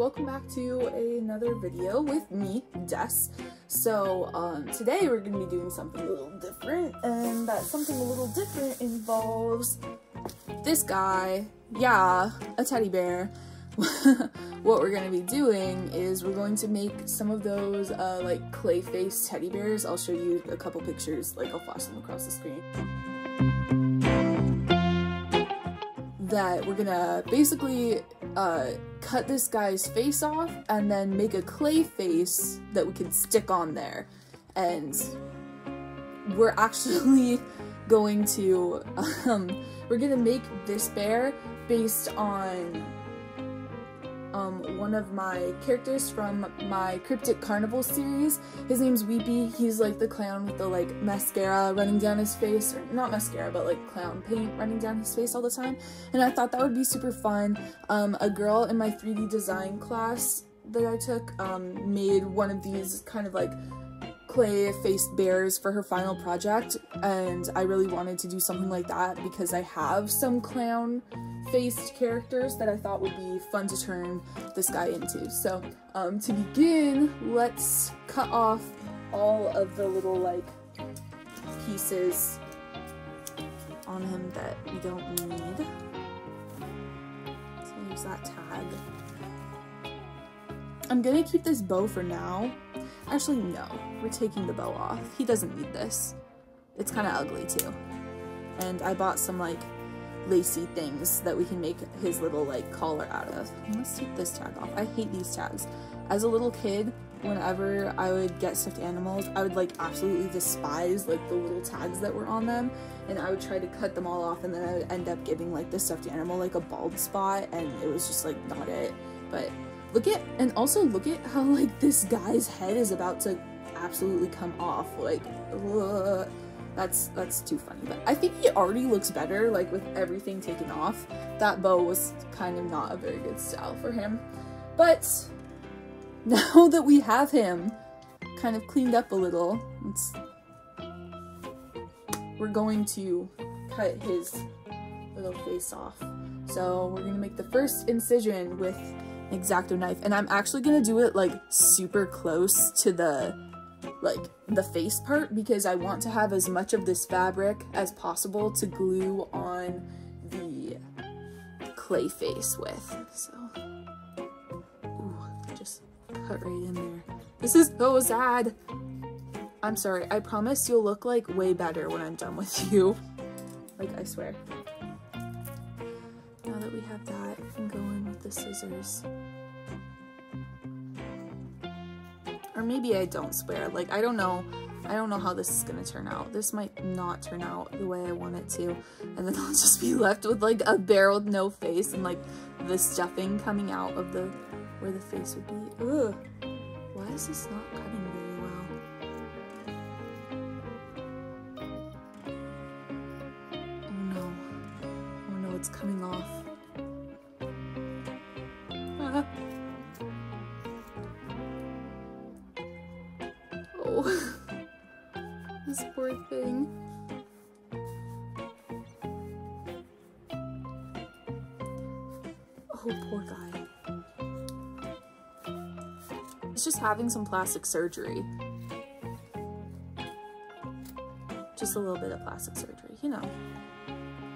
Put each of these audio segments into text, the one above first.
welcome back to another video with me, Des. So, today we're going to be doing something a little different, and that something a little different involves this guy. Yeah, a teddy bear. What we're going to be doing is we're going to make some of those, like, clay face teddy bears. I'll show you a couple pictures, like, I'll flash them across the screen. That we're gonna basically cut this guy's face off and then make a clay face that we can stick on there. And we're actually going to we're gonna make this bear based on one of my characters from my Cryptic Carnival series. His name's Weepy. He's like the clown with the like mascara running down his face, or not mascara, but like clown paint running down his face all the time. And I thought that would be super fun. A girl in my 3D design class that I took made one of these kind of like clay faced bears for her final project, and I really wanted to do something like that because I have some clown faced characters that I thought would be fun to turn this guy into. So to begin, let's cut off all of the little like pieces on him that we don't need. So there's that tag. I'm gonna keep this bow for now. Actually, no, we're taking the bow off. He doesn't need this. It's kind of ugly too. And I bought some like lacy things that we can make his little like collar out of. Let's take this tag off. I hate these tags. As a little kid, whenever I would get stuffed animals, I would like absolutely despise like the little tags that were on them, and I would try to cut them all off, and then I would end up giving like the stuffed animal like a bald spot, and it was just like not it. But look at, and also look at how like this guy's head is about to absolutely come off. Like, ugh. That's too funny. But I think he already looks better, like with everything taken off. That bow was kind of not a very good style for him. But now that we have him kind of cleaned up a little, we're going to cut his little face off. So we're gonna make the first incision with an X-Acto knife, and I'm actually gonna do it like super close to the face part because I want to have as much of this fabric as possible to glue on the clay face with. So, ooh, just cut right in there. This is so sad. I'm sorry. I promise you'll look like way better when I'm done with you. Like, I swear. Now that we have that, I can go in with the scissors. Or maybe I don't swear. Like, I don't know how this is gonna turn out. This might not turn out the way I want it to, and then I'll just be left with like a bear with no face and like the stuffing coming out of the where the face would be. Ugh. Why is this not cutting very well? Oh no. Oh no, it's coming off. Ah. Oh, this poor thing. Oh, poor guy. He's just having some plastic surgery. Just a little bit of plastic surgery, you know.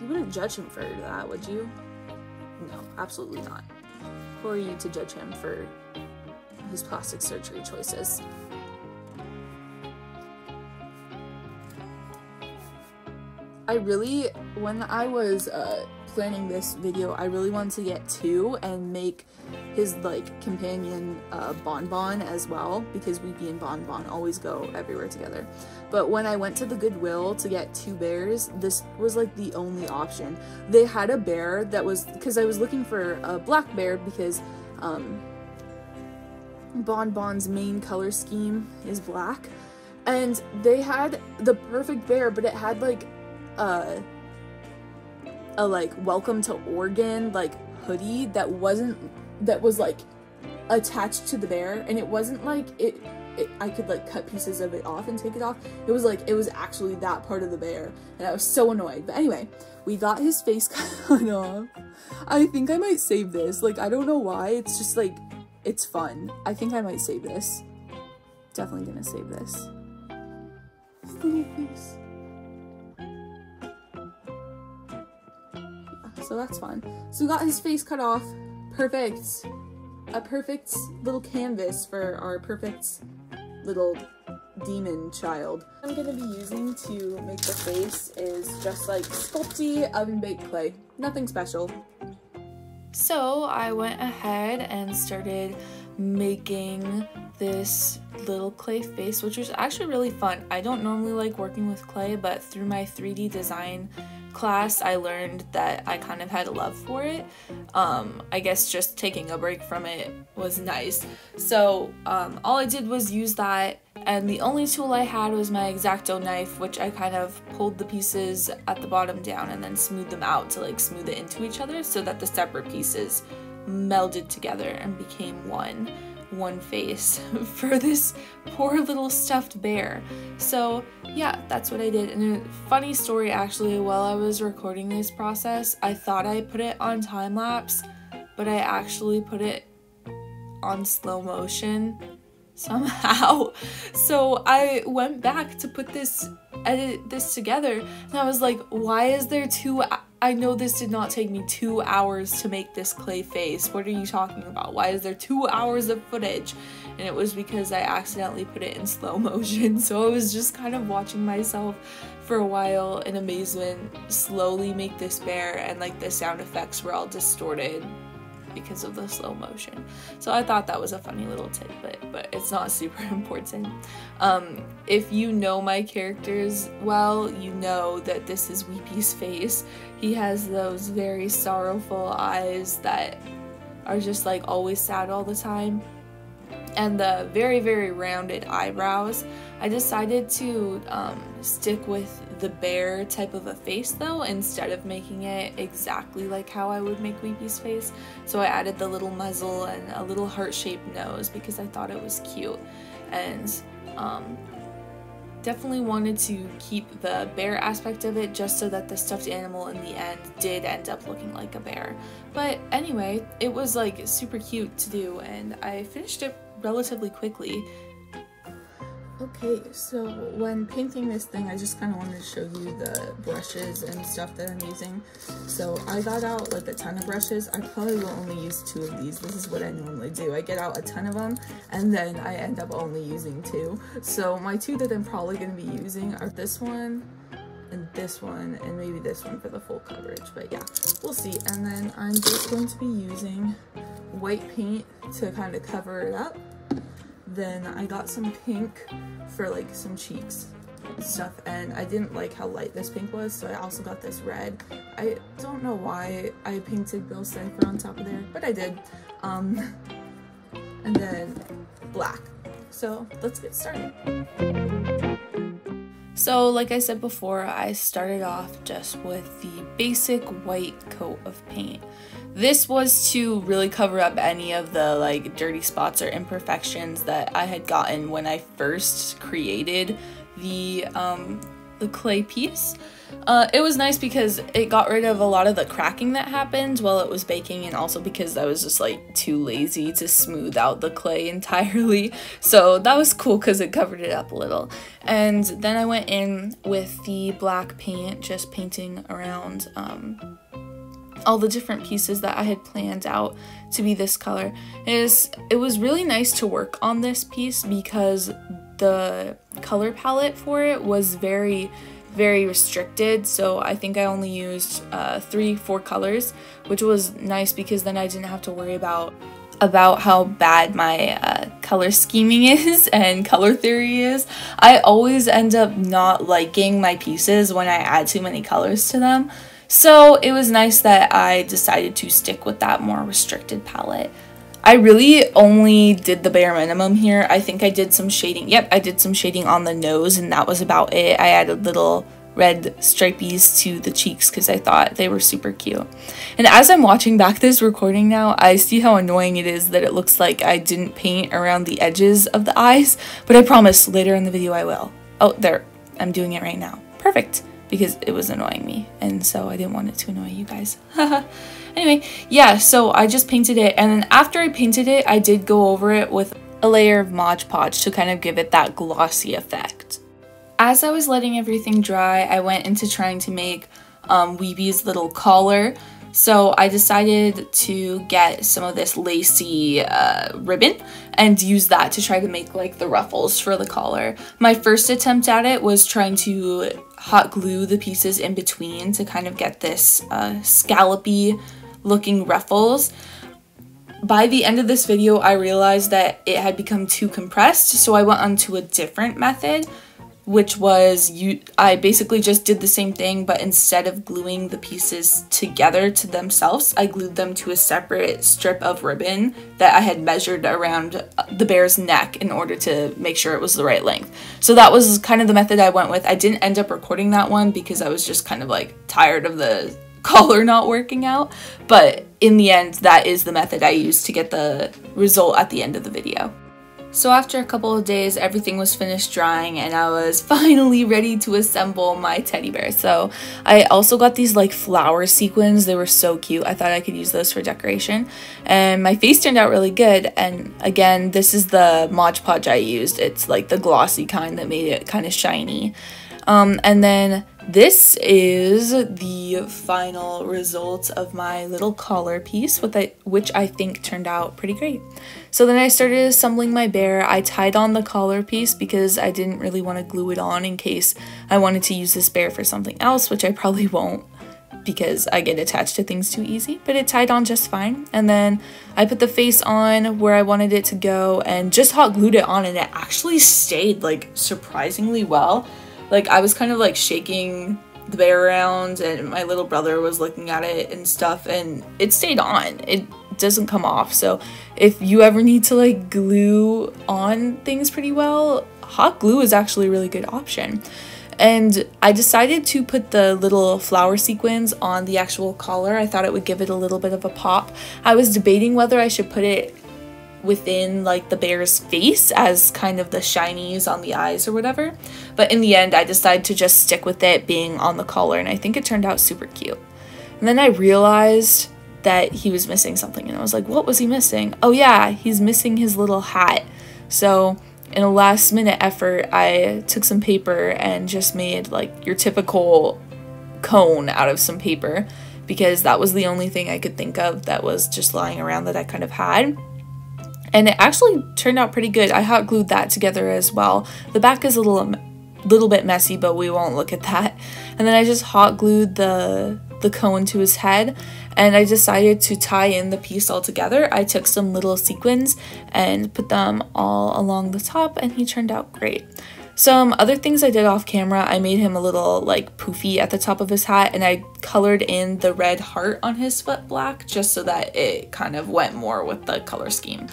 You wouldn't judge him for that, would you? No, absolutely not. Who are you to judge him for his plastic surgery choices? When I was planning this video, I really wanted to get two and make his like companion Bonbon as well, because Weepy and Bonbon always go everywhere together. But when I went to the Goodwill to get two bears, this was like the only option. They had a bear that was, because I was looking for a black bear because Bonbon's main color scheme is black, and they had the perfect bear, but it had like a like Welcome to Oregon like hoodie that was like attached to the bear, and it wasn't like I could like cut pieces of it off and take it off. It was like, it was actually that part of the bear, and I was so annoyed. But anyway, we got his face cut off. I think I might save this. Like, I don't know why. It's just like, it's fun. I think I might save this. Definitely gonna save this. Little face. Yeah, so that's fun. So we got his face cut off. Perfect. A perfect little canvas for our perfect little demon child. I'm gonna be using to make the face is just like Sculpey oven baked clay. Nothing special. So I went ahead and started making this little clay face, which was actually really fun. I don't normally like working with clay, but through my 3D design class I learned that I kind of had a love for it. I guess just taking a break from it was nice. So all I did was use that, and the only tool I had was my X-Acto knife, which I kind of pulled the pieces at the bottom down and then smoothed them out to like smooth it into each other so that the separate pieces melded together and became one face for this poor little stuffed bear. So yeah, that's what I did. And a funny story, actually, while I was recording this process, I thought I put it on time lapse, but I actually put it on slow motion somehow. So I went back to edit this together, and I was like, why is there I know this did not take me 2 hours to make this clay face. What are you talking about? Why is there 2 hours of footage? And it was because I accidentally put it in slow motion. So I was just kind of watching myself for a while in amazement slowly make this bear, and like the sound effects were all distorted because of the slow motion. So I thought that was a funny little tidbit, but it's not super important. If you know my characters well, you know that this is Weepy's face. He has those very sorrowful eyes that are just like always sad all the time, and the very, very rounded eyebrows. I decided to stick with the bear type of a face though, instead of making it exactly like how I would make Weepy's face. So I added the little muzzle and a little heart-shaped nose because I thought it was cute, and definitely wanted to keep the bear aspect of it just so that the stuffed animal in the end did end up looking like a bear. But anyway, it was like super cute to do, and I finished it relatively quickly. Okay, so when painting this thing, I just kind of wanted to show you the brushes and stuff that I'm using. So I got out like a ton of brushes. I probably will only use 2 of these. This is what I normally do. I get out a ton of them, and then I end up only using 2. So my 2 that I'm probably going to be using are this one, and maybe this one for the full coverage. But yeah, we'll see. And then I'm just going to be using white paint to kind of cover it up. Then I got some pink for like some cheeks and stuff, and I didn't like how light this pink was, so I also got this red. I don't know why I painted Bill Cipher on top of there, but I did. And then black. So let's get started. So like I said before, I started off just with the basic white coat of paint. This was to really cover up any of the like dirty spots or imperfections that I had gotten when I first created the clay piece. It was nice because it got rid of a lot of the cracking that happened while it was baking, and also because I was just like too lazy to smooth out the clay entirely. So that was cool because it covered it up a little. And then I went in with the black paint, just painting around all the different pieces that I had planned out to be this color. It was really nice to work on this piece because the color palette for it was very, very restricted. So I think I only used 3-4 colors, which was nice because then I didn't have to worry about how bad my color scheming is and color theory is. I always end up not liking my pieces when I add too many colors to them. So it was nice that I decided to stick with that more restricted palette. I really only did the bare minimum here. I think I did some shading. Yep, I did some shading on the nose, and that was about it. I added little red stripies to the cheeks because I thought they were super cute. And as I'm watching back this recording now, I see how annoying it is that it looks like I didn't paint around the edges of the eyes, but I promise later in the video I will. Oh, there. I'm doing it right now. Perfect. because it was annoying me, and so I didn't want it to annoy you guys. Anyway, yeah, so I just painted it, and then after I painted it, I did go over it with a layer of Mod Podge to kind of give it that glossy effect. As I was letting everything dry, I went into trying to make Weeby's little collar. So I decided to get some of this lacy ribbon and use that to try to make like the ruffles for the collar. My first attempt at it was trying to hot glue the pieces in between to kind of get this scallopy looking ruffles. By the end of this video, I realized that it had become too compressed, so I went on to a different method, which was I basically just did the same thing, but instead of gluing the pieces together to themselves, I glued them to a separate strip of ribbon that I had measured around the bear's neck in order to make sure it was the right length. So that was kind of the method I went with. I didn't end up recording that one because I was just kind of like tired of the collar not working out, but in the end, that is the method I used to get the result at the end of the video. So after a couple of days, everything was finished drying and I was finally ready to assemble my teddy bear. So I also got these like flower sequins. They were so cute. I thought I could use those for decoration. And my face turned out really good. And again, this is the Mod Podge I used. It's like the glossy kind that made it kind of shiny. And then this is the final result of my little collar piece, which I think turned out pretty great. So then I started assembling my bear. I tied on the collar piece because I didn't really want to glue it on in case I wanted to use this bear for something else, which I probably won't because I get attached to things too easy, but it tied on just fine. And then I put the face on where I wanted it to go and just hot glued it on, and it actually stayed like surprisingly well. Like, I was kind of like shaking the bear around and my little brother was looking at it and stuff, and it stayed on. It doesn't come off. So if you ever need to like glue on things pretty well, hot glue is actually a really good option. And I decided to put the little flower sequins on the actual collar. I thought it would give it a little bit of a pop. I was debating whether I should put it within like the bear's face as kind of the shinies on the eyes or whatever, but in the end I decided to just stick with it being on the collar, and I think it turned out super cute. And then I realized that he was missing something, and I was like, what was he missing? Oh yeah, he's missing his little hat. So in a last minute effort, I took some paper and just made like your typical cone out of some paper, because that was the only thing I could think of that was just lying around that I kind of had. And it actually turned out pretty good. I hot glued that together as well. The back is a little bit messy, but we won't look at that. And then I just hot glued the cone to his head, and I decided to tie in the piece all together. I took some little sequins and put them all along the top, and he turned out great. Some other things I did off camera, I made him a little like poofy at the top of his hat, and I colored in the red heart on his foot black just so that it kind of went more with the color scheme.